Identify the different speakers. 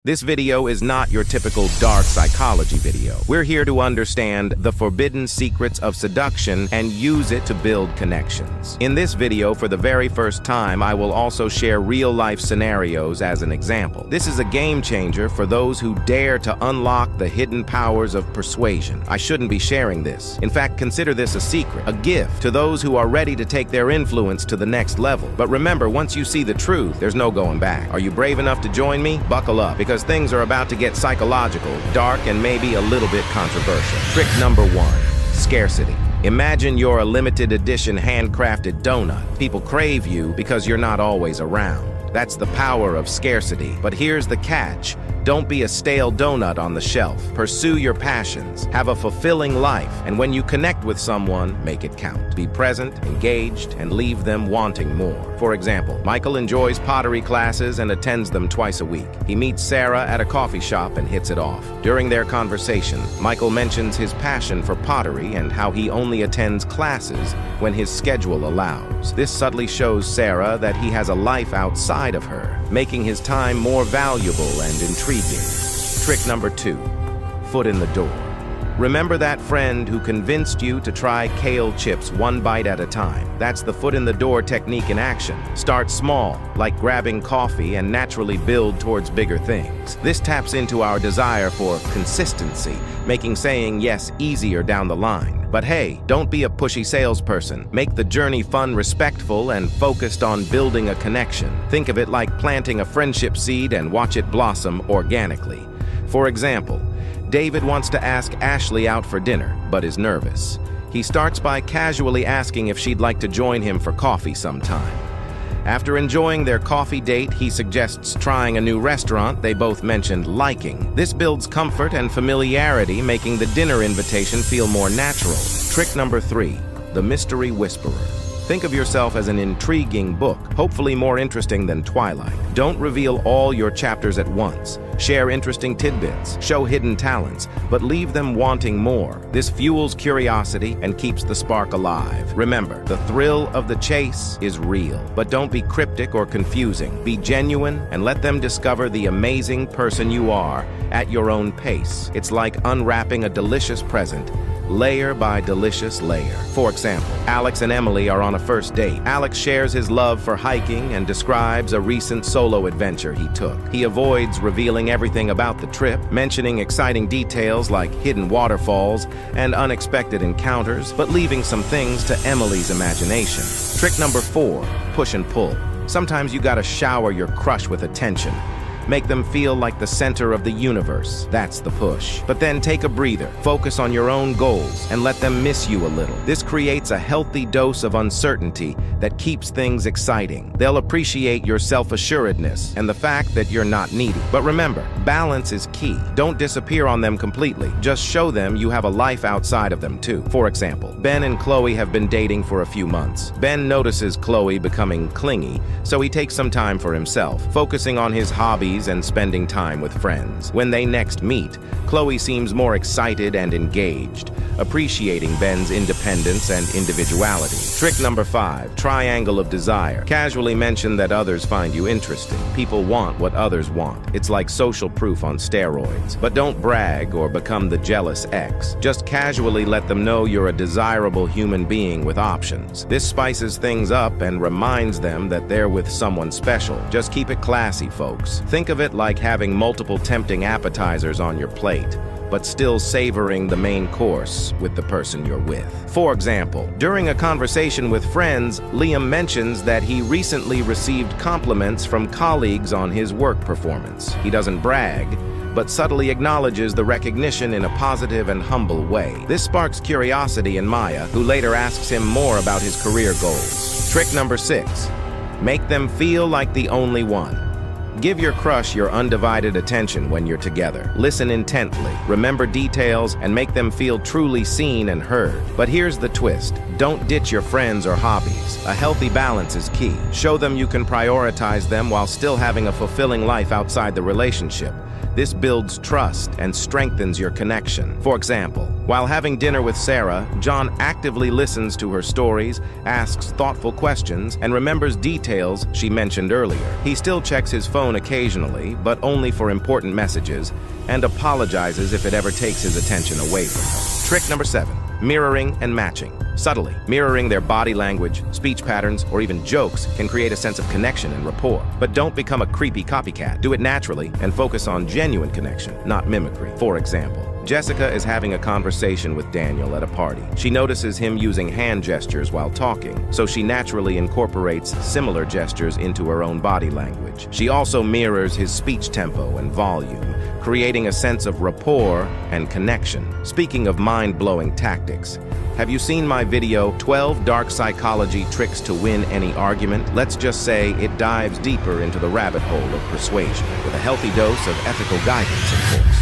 Speaker 1: This video is not your typical dark psychology video. We're here to understand the forbidden secrets of seduction and use it to build connections. In this video, for the very first time, I will also share real-life scenarios as an example. This is a game changer for those who dare to unlock the hidden powers of persuasion. I shouldn't be sharing this. In fact, consider this a secret, a gift to those who are ready to take their influence to the next level. But remember, once you see the truth, there's no going back. Are you brave enough to join me? Buckle up, because things are about to get psychological, dark, and maybe a little bit controversial. Trick number 1, scarcity. Imagine you're a limited edition handcrafted donut. People crave you because you're not always around. That's the power of scarcity. But here's the catch. Don't be a stale donut on the shelf. Pursue your passions. Have a fulfilling life. And when you connect with someone, make it count. Be present, engaged, and leave them wanting more. For example, Michael enjoys pottery classes and attends them twice a week. He meets Sarah at a coffee shop and hits it off. During their conversation, Michael mentions his passion for pottery and how he only attends classes when his schedule allows. This subtly shows Sarah that he has a life outside of her, making his time more valuable and intriguing. Trick number 2, foot in the door. Remember that friend who convinced you to try kale chips one bite at a time? That's the foot in the door technique in action. Start small, like grabbing coffee, and naturally build towards bigger things. This taps into our desire for consistency, making saying yes easier down the line. But hey, don't be a pushy salesperson. Make the journey fun, respectful, and focused on building a connection. Think of it like planting a friendship seed and watch it blossom organically. For example, David wants to ask Ashley out for dinner, but is nervous. He starts by casually asking if she'd like to join him for coffee sometime. After enjoying their coffee date, he suggests trying a new restaurant they both mentioned liking. This builds comfort and familiarity, making the dinner invitation feel more natural. Trick number 3, the mystery whisperer. Think of yourself as an intriguing book, hopefully more interesting than Twilight. Don't reveal all your chapters at once. Share interesting tidbits, show hidden talents, but leave them wanting more. This fuels curiosity and keeps the spark alive. Remember, the thrill of the chase is real, but don't be cryptic or confusing. Be genuine and let them discover the amazing person you are at your own pace. It's like unwrapping a delicious present, layer by delicious layer. For example, Alex and Emily are on a first date. Alex shares his love for hiking and describes a recent solo adventure he took. He avoids revealing everything about the trip, mentioning exciting details like hidden waterfalls and unexpected encounters, but leaving some things to Emily's imagination. Trick number 4, push and pull. Sometimes you gotta shower your crush with attention. Make them feel like the center of the universe. That's the push. But then take a breather, focus on your own goals, and let them miss you a little. This creates a healthy dose of uncertainty that keeps things exciting. They'll appreciate your self-assuredness and the fact that you're not needy. But remember, balance is key. Don't disappear on them completely. Just show them you have a life outside of them too. For example, Ben and Chloe have been dating for a few months. Ben notices Chloe becoming clingy, so he takes some time for himself, focusing on his hobbies and spending time with friends. When they next meet, Chloe seems more excited and engaged, appreciating Ben's independence and individuality. Trick number 5, triangle of desire. Casually mention that others find you interesting. People want what others want. It's like social proof on steroids. But don't brag or become the jealous ex. Just casually let them know you're a desirable human being with options. This spices things up and reminds them that they're with someone special. Just keep it classy, folks. Think of it like having multiple tempting appetizers on your plate, but still savoring the main course with the person you're with. For example, during a conversation with friends, Liam mentions that he recently received compliments from colleagues on his work performance. He doesn't brag, but subtly acknowledges the recognition in a positive and humble way. This sparks curiosity in Maya, who later asks him more about his career goals. Trick number 6, make them feel like the only one. Give your crush your undivided attention when you're together. Listen intently, remember details, and make them feel truly seen and heard. But here's the twist. Don't ditch your friends or hobbies. A healthy balance is key. Show them you can prioritize them while still having a fulfilling life outside the relationship. This builds trust and strengthens your connection. For example, while having dinner with Sarah, John actively listens to her stories, asks thoughtful questions, and remembers details she mentioned earlier. He still checks his phone phone occasionally, but only for important messages, and apologizes if it ever takes his attention away from her. Trick number 7. Mirroring and matching. Subtly, mirroring their body language, speech patterns, or even jokes can create a sense of connection and rapport. But don't become a creepy copycat. Do it naturally and focus on genuine connection, not mimicry. For example, Jessica is having a conversation with Daniel at a party. She notices him using hand gestures while talking, so she naturally incorporates similar gestures into her own body language. She also mirrors his speech tempo and volume, creating a sense of rapport and connection. Speaking of mind-blowing tactics, have you seen my video, 12 Dark Psychology Tricks to Win Any Argument? Let's just say it dives deeper into the rabbit hole of persuasion, with a healthy dose of ethical guidance, of course.